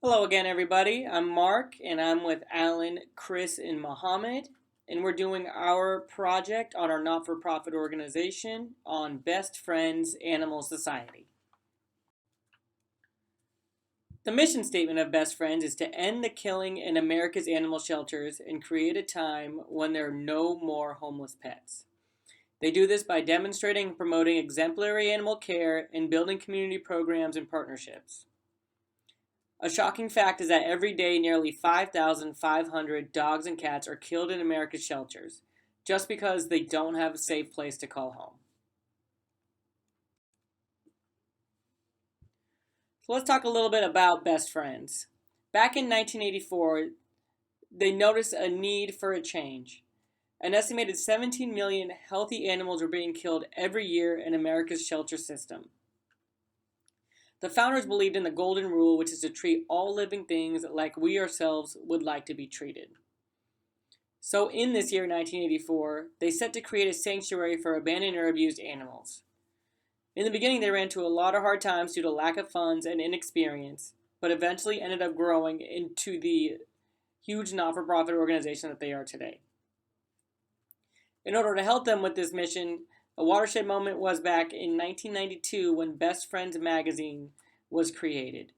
Hello again, everybody. I'm Mark, and I'm with Alan, Chris, and Mohammed, and we're doing our project on our not for profit organization on Best Friends Animal Society. The mission statement of Best Friends is to end the killing in America's animal shelters and create a time when there are no more homeless pets. They do this by demonstrating and promoting exemplary animal care and building community programs and partnerships. A shocking fact is that every day nearly 5,500 dogs and cats are killed in America's shelters just because they don't have a safe place to call home. So let's talk a little bit about Best Friends. Back in 1984, they noticed a need for a change. An estimated 17 million healthy animals are being killed every year in America's shelter system. The founders believed in the golden rule, which is to treat all living things like we ourselves would like to be treated. So, in this year, 1984, they set to create a sanctuary for abandoned or abused animals. In the beginning, they ran into a lot of hard times due to lack of funds and inexperience, but eventually ended up growing into the huge not for profit organization that they are today. In order to help them with this mission, a watershed moment was back in 1992 when Best Friends magazine was created.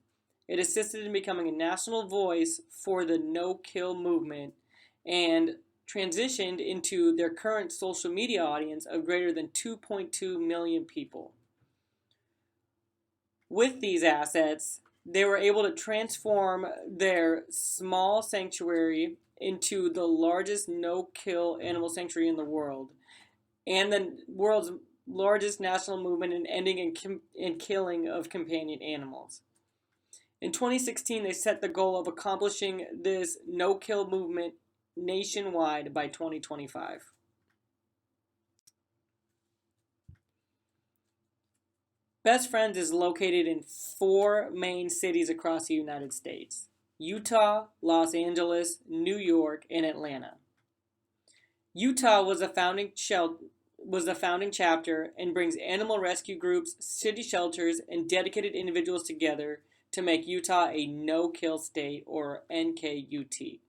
It assisted in becoming a national voice for the no kill movement and transitioned into their current social media audience of greater than 2.2 million people. With these assets, they were able to transform their small sanctuary into the largest no-kill animal sanctuary in the world and the world's largest national movement in ending and killing of companion animals. In 2016, they set the goal of accomplishing this no-kill movement nationwide by 2025. Best Friends is located in four main cities across the United States: Utah, Los Angeles, New York, and Atlanta. Utah was the founding chapter and brings animal rescue groups, city shelters, and dedicated individuals together to make Utah a no-kill state, or NKUT.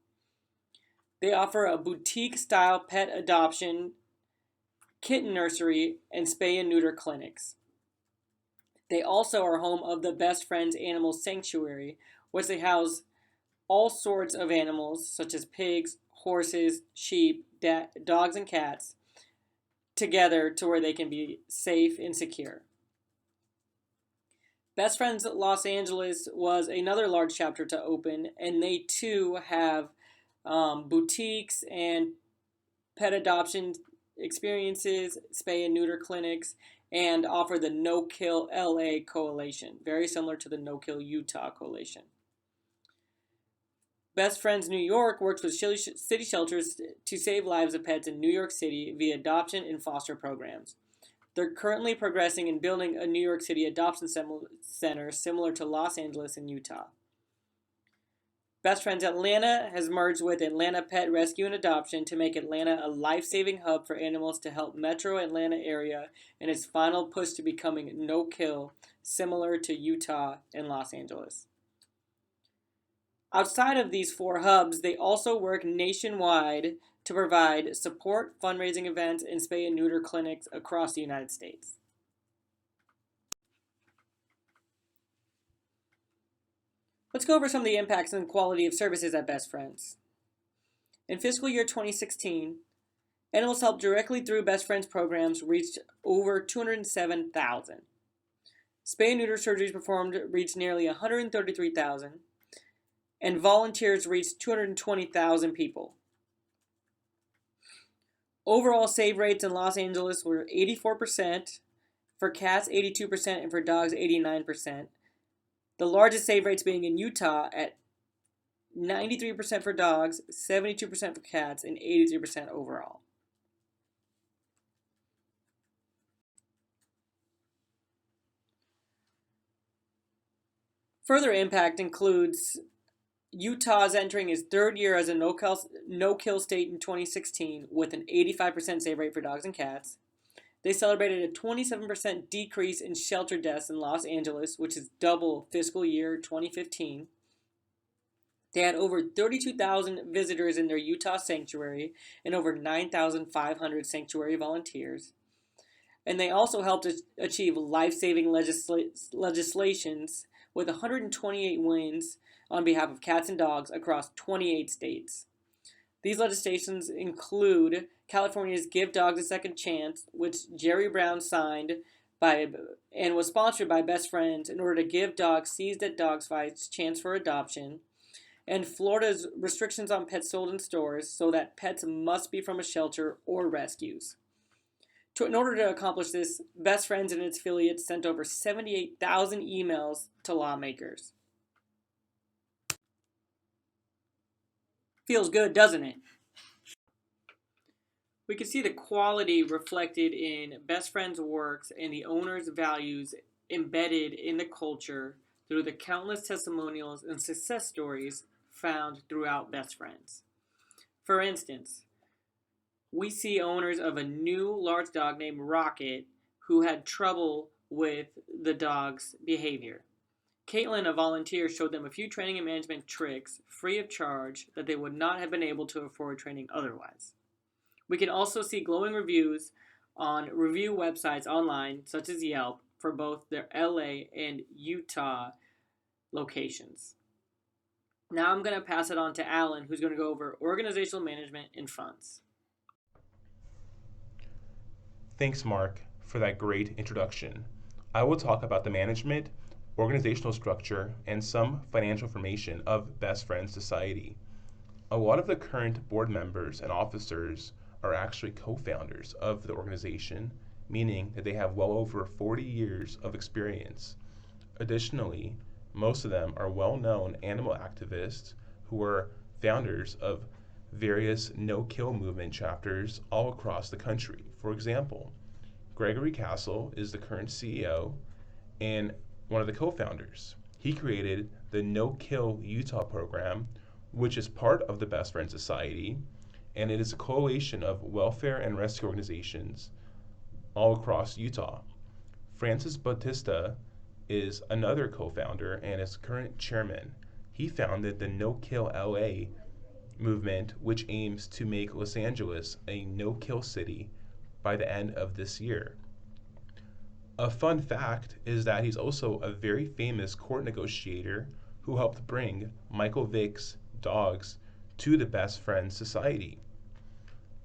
They offer a boutique-style pet adoption, kitten nursery, and spay and neuter clinics. They also are home of the Best Friends Animal Sanctuary, which they house all sorts of animals such as pigs, horses, sheep, dogs, and cats together to where they can be safe and secure. Best Friends Los Angeles was another large chapter to open, and they too have boutiques and pet adoption experiences, spay and neuter clinics, and offer the No Kill LA Coalition, very similar to the No Kill Utah Coalition. Best Friends New York works with city shelters to save lives of pets in New York City via adoption and foster programs. They're currently progressing in building a New York City adoption center similar to Los Angeles and Utah. Best Friends Atlanta has merged with Atlanta Pet Rescue and Adoption to make Atlanta a life-saving hub for animals to help Metro Atlanta area in its final push to becoming no-kill, similar to Utah and Los Angeles. Outside of these four hubs, they also work nationwide to provide support, fundraising events, and spay and neuter clinics across the United States. Let's go over some of the impacts and quality of services at Best Friends. In fiscal year 2016, animals helped directly through Best Friends programs reached over 207,000. Spay and neuter surgeries performed reached nearly 133,000, and volunteers reached 220,000 people. Overall save rates in Los Angeles were 84%, for cats 82%, and for dogs 89%. The largest save rates being in Utah at 93% for dogs, 72% for cats, and 83% overall. Further impact includes Utah's entering its third year as a no-kill state in 2016 with an 85% save rate for dogs and cats. They celebrated a 27% decrease in shelter deaths in Los Angeles, which is double fiscal year 2015. They had over 32,000 visitors in their Utah sanctuary and over 9,500 sanctuary volunteers. And they also helped achieve life saving legislations with 128 wins on behalf of cats and dogs across 28 states. These legislations include California's Give Dogs a Second Chance, which Jerry Brown signed by and was sponsored by Best Friends in order to give dogs seized at dog fights chance for adoption, and Florida's restrictions on pets sold in stores so that pets must be from a shelter or rescues. In order to accomplish this, Best Friends and its affiliates sent over 78,000 emails to lawmakers. Feels good, doesn't it? We can see the quality reflected in Best Friends' works and the owner's values embedded in the culture through the countless testimonials and success stories found throughout Best Friends. For instance, we see owners of a new large dog named Rocket who had trouble with the dog's behavior. Caitlin, a volunteer, showed them a few training and management tricks free of charge that they would not have been able to afford training otherwise. We can also see glowing reviews on review websites online, such as Yelp, for both their LA and Utah locations. Now I'm going to pass it on to Alan, who's going to go over organizational management and funds. Thanks, Mark, for that great introduction. I will talk about the management, organizational structure, and some financial information of Best Friends Society. A lot of the current board members and officers are actually co-founders of the organization, meaning that they have well over 40 years of experience. Additionally, most of them are well-known animal activists who are founders of various no-kill movement chapters all across the country. For example, Gregory Castle is the current CEO and one of the co-founders. He created the No Kill Utah program, which is part of the Best Friends Society, and it is a coalition of welfare and rescue organizations all across Utah. Francis Bautista is another co-founder and is current chairman. He founded the No Kill LA movement, which aims to make Los Angeles a no-kill city by the end of this year. A fun fact is that he's also a very famous court negotiator who helped bring Michael Vick's dogs to the Best Friends Society.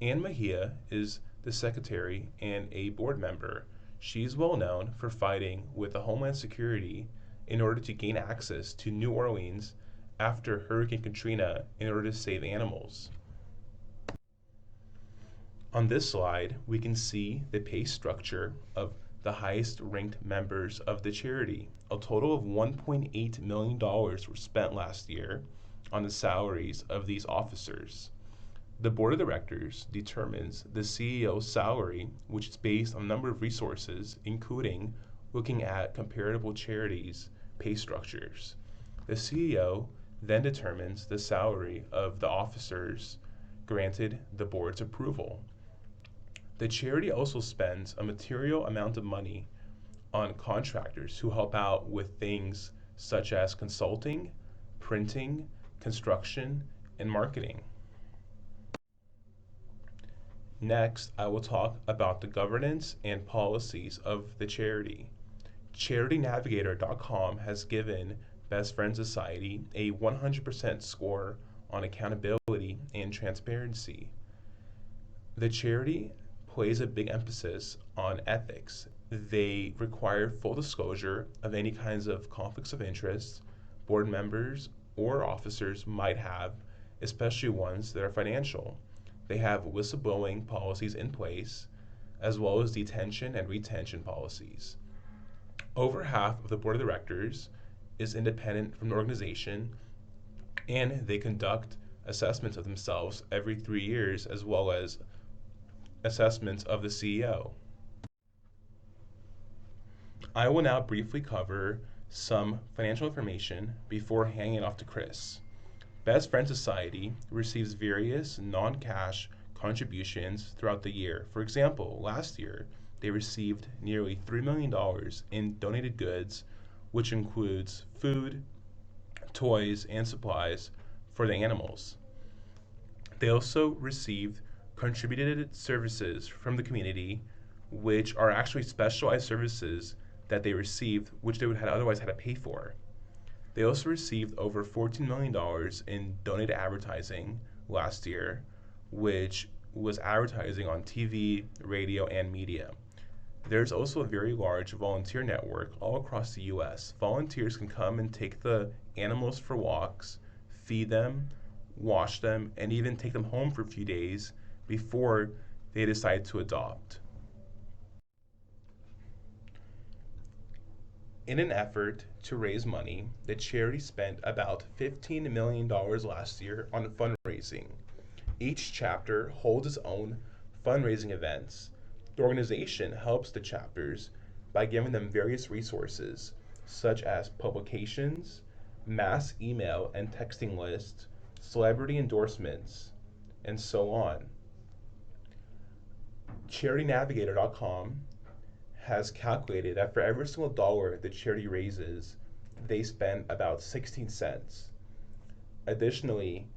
Anne Mejia is the secretary and a board member. She's well known for fighting with the Homeland Security in order to gain access to New Orleans after Hurricane Katrina in order to save animals. On this slide, we can see the pay structure of the highest ranked members of the charity. A total of $1.8 million were spent last year on the salaries of these officers. The board of directors determines the CEO's salary, which is based on a number of resources, including looking at comparable charities' pay structures. The CEO then determines the salary of the officers granted the board's approval. The charity also spends a material amount of money on contractors who help out with things such as consulting, printing, construction, and marketing. Next, I will talk about the governance and policies of the charity. CharityNavigator.com has given Best Friends Society a 100% score on accountability and transparency. The charity places a big emphasis on ethics. They require full disclosure of any kinds of conflicts of interest board members or officers might have, especially ones that are financial. They have whistleblowing policies in place, as well as detention and retention policies. Over half of the board of directors is independent from the organization, and they conduct assessments of themselves every 3 years, as well as assessments of the CEO. I will now briefly cover some financial information before handing it off to Chris. Best Friends Society receives various non-cash contributions throughout the year. For example, last year they received nearly $3 million in donated goods, which includes food, toys, and supplies for the animals. They also received contributed services from the community, which are actually specialized services that they received, which they would have otherwise had to pay for. They also received over $14 million in donated advertising last year, which was advertising on TV, radio, and media. There's also a very large volunteer network all across the US. Volunteers can come and take the animals for walks, feed them, wash them, and even take them home for a few days before they decide to adopt. In an effort to raise money, the charity spent about $15 million last year on fundraising. Each chapter holds its own fundraising events. The organization helps the chapters by giving them various resources, such as publications, mass email and texting lists, celebrity endorsements, and so on. CharityNavigator.com has calculated that for every single dollar the charity raises, they spend about 16 cents. Additionally,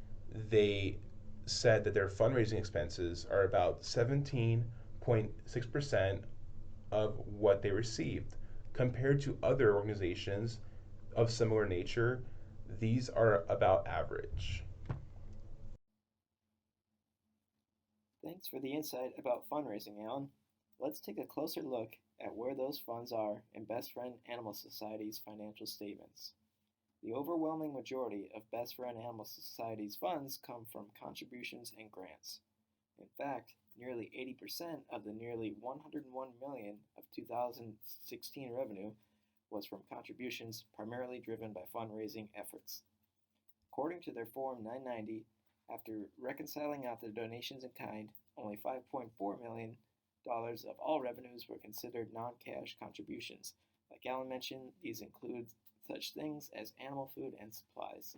they said that their fundraising expenses are about 17.6% of what they received. Compared to other organizations of similar nature, these are about average. Thanks for the insight about fundraising, Alan. Let's take a closer look at where those funds are in Best Friend Animal Society's financial statements. The overwhelming majority of Best Friend Animal Society's funds come from contributions and grants. In fact, nearly 80% of the nearly $101 million of 2016 revenue was from contributions primarily driven by fundraising efforts. According to their Form 990, after reconciling out the donations in kind, only $5.4 million of all revenues were considered non-cash contributions. Like Alan mentioned, these include such things as animal food and supplies.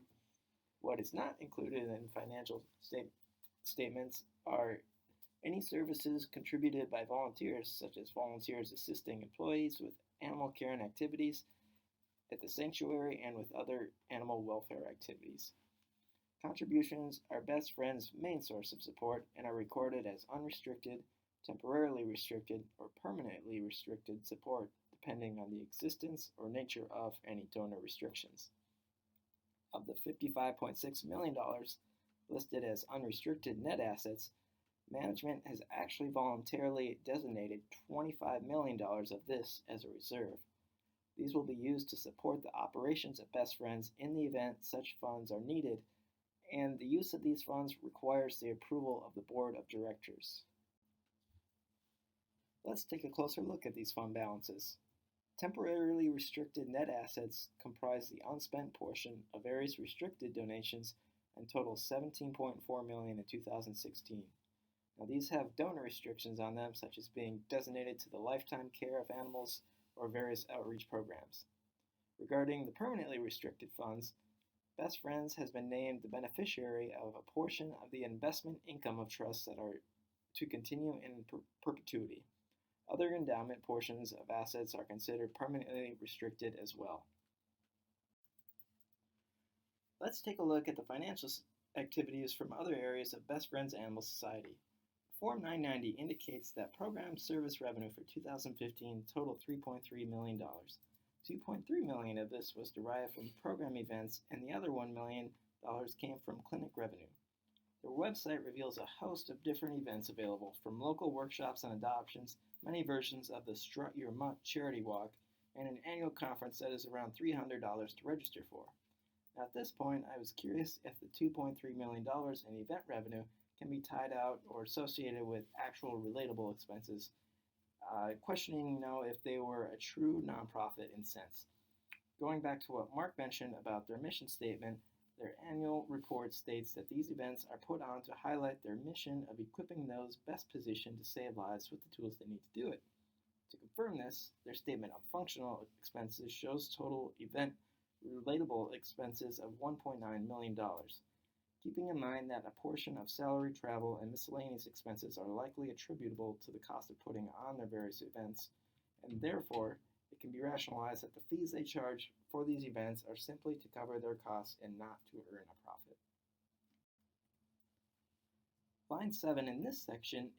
What is not included in financial statements are any services contributed by volunteers, such as volunteers assisting employees with animal care and activities at the sanctuary and with other animal welfare activities. Contributions are Best Friend's main source of support and are recorded as unrestricted, temporarily restricted, or permanently restricted support, depending on the existence or nature of any donor restrictions. Of the $55.6 million listed as unrestricted net assets, management has actually voluntarily designated $25 million of this as a reserve. These will be used to support the operations of Best Friends in the event such funds are needed, and the use of these funds requires the approval of the board of directors. Let's take a closer look at these fund balances. Temporarily restricted net assets comprise the unspent portion of various restricted donations and total $17.4 million in 2016. Now, these have donor restrictions on them, such as being designated to the lifetime care of animals or various outreach programs. Regarding the permanently restricted funds, Best Friends has been named the beneficiary of a portion of the investment income of trusts that are to continue in perpetuity. Other endowment portions of assets are considered permanently restricted as well. Let's take a look at the financial activities from other areas of Best Friends Animal Society. Form 990 indicates that program service revenue for 2015 totaled $3.3 million. $2.3 million of this was derived from program events, and the other $1 million came from clinic revenue. Their website reveals a host of different events available, from local workshops on adoptions, many versions of the Strut Your Mutt charity walk, and an annual conference that is around $300 to register for. Now, at this point, I was curious if the $2.3 million in event revenue can be tied out or associated with actual relatable expenses, questioning if they were a true nonprofit in sense. Going back to what Mark mentioned about their mission statement, their annual report states that these events are put on to highlight their mission of equipping those best positioned to save lives with the tools they need to do it. To confirm this, their statement on functional expenses shows total event relatable expenses of $1.9 million. Keeping in mind that a portion of salary, travel, and miscellaneous expenses are likely attributable to the cost of putting on their various events, and therefore it can be rationalized that the fees they charge for these events are simply to cover their costs and not to earn a profit. Line 7 in this section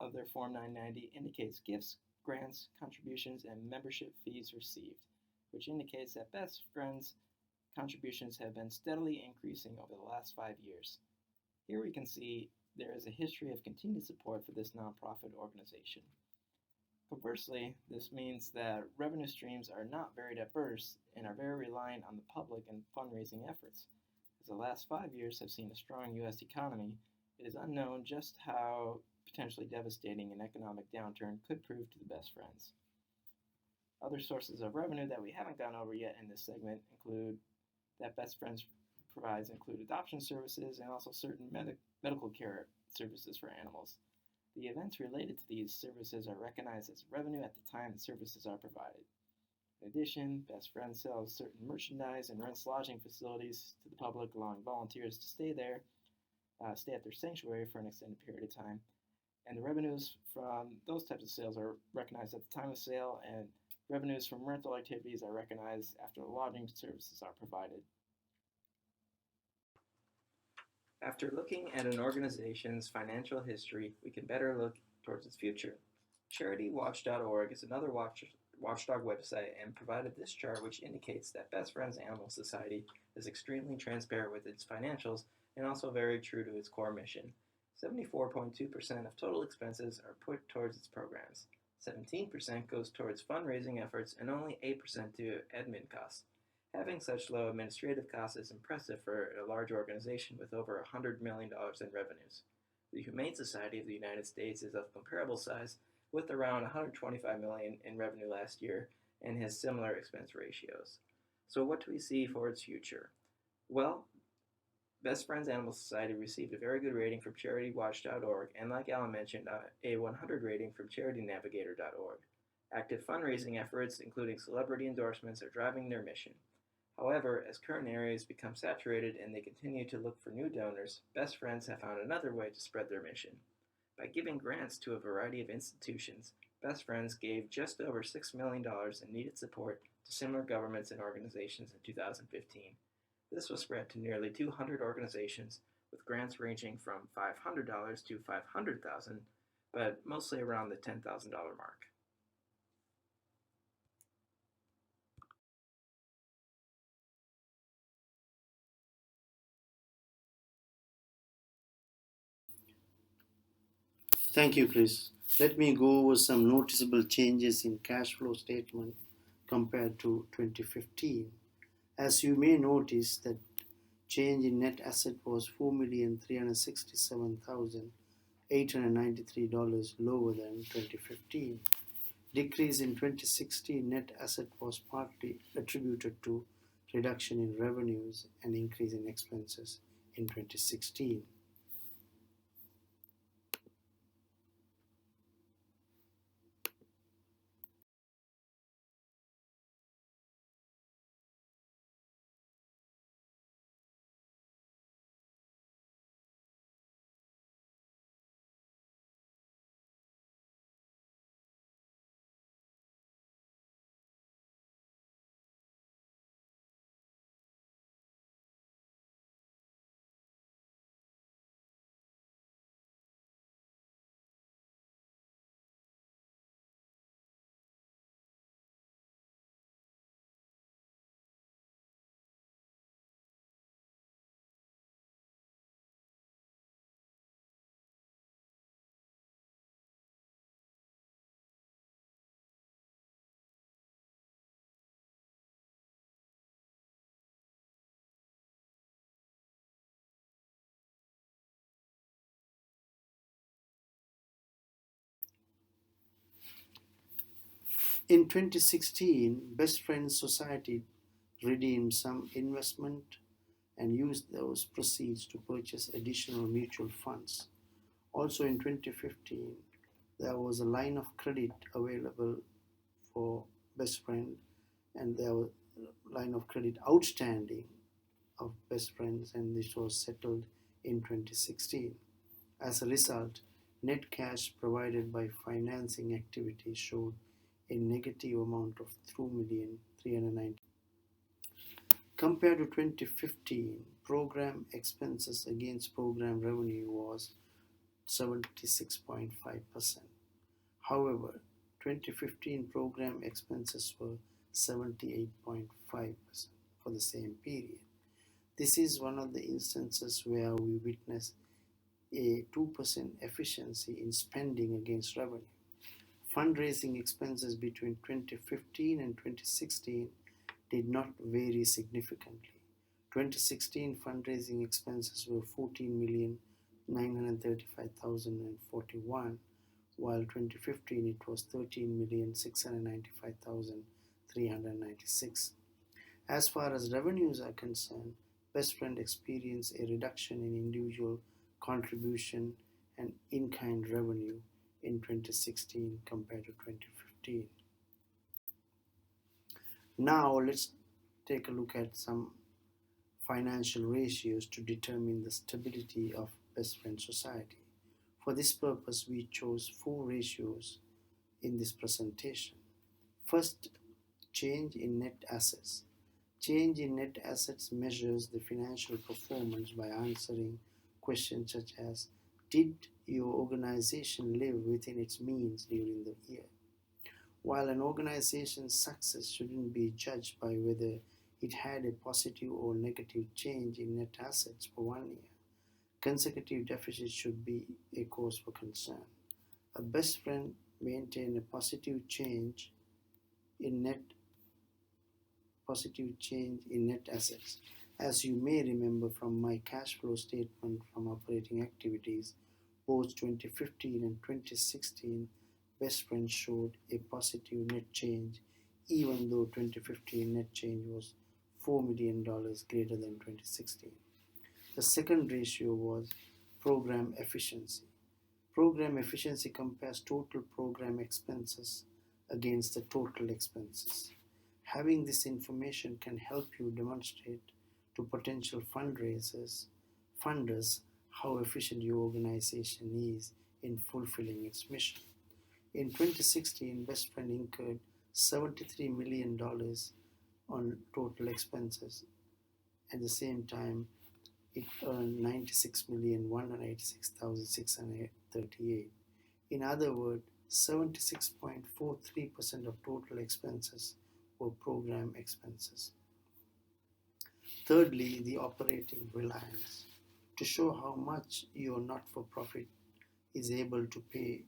of their Form 990 indicates gifts, grants, contributions, and membership fees received, which indicates that Best Friends contributions have been steadily increasing over the last 5 years. Here we can see there is a history of continued support for this nonprofit organization. Conversely, this means that revenue streams are not very diverse and are very reliant on the public and fundraising efforts. As the last 5 years have seen a strong U.S. economy, it is unknown just how potentially devastating an economic downturn could prove to the Best Friends. Other sources of revenue that we haven't gone over yet in this segment include that Best Friends provides include adoption services and also certain medical care services for animals. The events related to these services are recognized as revenue at the time the services are provided. In addition, Best Friends sells certain merchandise and rents lodging facilities to the public, allowing volunteers to stay at their sanctuary for an extended period of time. And the revenues from those types of sales are recognized at the time of sale, and revenues from rental activities are recognized after the lodging services are provided. After looking at an organization's financial history, we can better look towards its future. CharityWatch.org is another watchdog website and provided this chart which indicates that Best Friends Animal Society is extremely transparent with its financials and also very true to its core mission. 74.2% of total expenses are put towards its programs. 17% goes towards fundraising efforts and only 8% to admin costs. Having such low administrative costs is impressive for a large organization with over $100 million in revenues. The Humane Society of the United States is of comparable size with around $125 million in revenue last year and has similar expense ratios. So what do we see for its future? Well, Best Friends Animal Society received a very good rating from CharityWatch.org and, like Alan mentioned, a 100 rating from CharityNavigator.org. Active fundraising efforts, including celebrity endorsements, are driving their mission. However, as current areas become saturated and they continue to look for new donors, Best Friends have found another way to spread their mission. By giving grants to a variety of institutions, Best Friends gave just over $6 million in needed support to similar governments and organizations in 2015. This was spread to nearly 200 organizations, with grants ranging from $500 to $500,000, but mostly around the $10,000 mark. Thank you, Chris. Let me go over some noticeable changes in cash flow statement compared to 2015. As you may notice, that change in net asset was $4,367,893 lower than 2015. Decrease in 2016 net asset was partly attributed to reduction in revenues and increase in expenses in 2016. In 2016, Best Friends Society redeemed some investment and used those proceeds to purchase additional mutual funds. Also in 2015, there was a line of credit available for Best Friend, and there was a line of credit outstanding of Best Friends, and this was settled in 2016. As a result, net cash provided by financing activities showed a negative amount of $2,390,000. Compared to 2015, program expenses against program revenue was 76.5%. However, 2015 program expenses were 78.5% for the same period. This is one of the instances where we witness a 2% efficiency in spending against revenue. Fundraising expenses between 2015 and 2016 did not vary significantly. 2016 fundraising expenses were 14,935,041, while 2015 it was 13,695,396. As far as revenues are concerned, Best Friend experienced a reduction in individual contribution and in-kind revenue in 2016 compared to 2015. Now let's take a look at some financial ratios to determine the stability of Best Friend Society. For this purpose, we chose 4 ratios in this presentation. First, change in net assets. Change in net assets measures the financial performance by answering questions such as, did your organization live within its means during the year? While an organization's success shouldn't be judged by whether it had a positive or negative change in net assets for 1 year, consecutive deficits should be a cause for concern. A Best Friend maintained a positive change in net assets. As you may remember from my cash flow statement from operating activities, both 2015 and 2016, Best Friend showed a positive net change, even though 2015 net change was $4 million greater than 2016. The second ratio was program efficiency. Program efficiency compares total program expenses against the total expenses. Having this information can help you demonstrate to potential funders how efficient your organization is in fulfilling its mission. In 2016, Best Friend incurred $73 million on total expenses. At the same time, it earned $96,186,638. In other words, 76.43% of total expenses were program expenses. Thirdly, the operating reliance. To show how much your not-for-profit is able to pay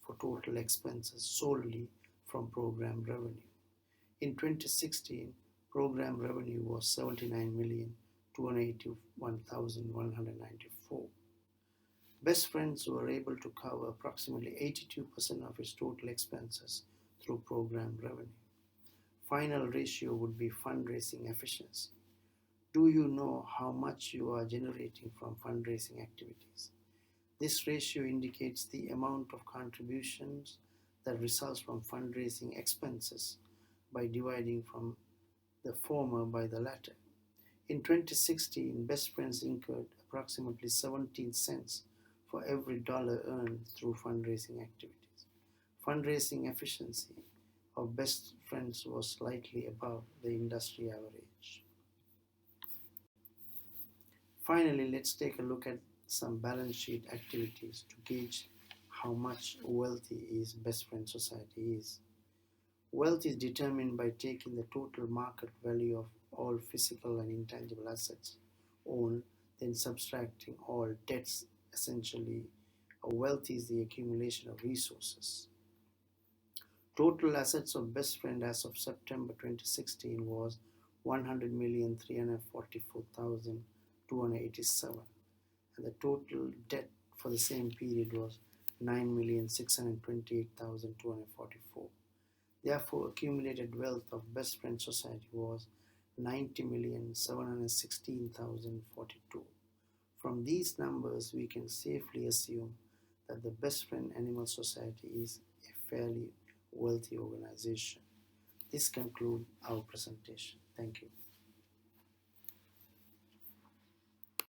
for total expenses solely from program revenue. In 2016, program revenue was $79,281,194. Best Friends were able to cover approximately 82% of its total expenses through program revenue. Final ratio would be fundraising efficiency. Do you know how much you are generating from fundraising activities? This ratio indicates the amount of contributions that results from fundraising expenses by dividing from the former by the latter. In 2016, Best Friends incurred approximately 17 cents for every dollar earned through fundraising activities. Fundraising efficiency of Best Friends was slightly above the industry average. Finally, let's take a look at some balance sheet activities to gauge how much wealthy Best Friend Society is. Wealth is determined by taking the total market value of all physical and intangible assets owned, then subtracting all debts. Essentially, wealth is the accumulation of resources. Total assets of Best Friend as of September 2016 was $100,344,287, and the total debt for the same period was $9,628,244. Therefore, accumulated wealth of Best Friend Society was $90,716,042. From these numbers, we can safely assume that the Best Friend Animal Society is a fairly wealthy organization. This concludes our presentation. Thank you.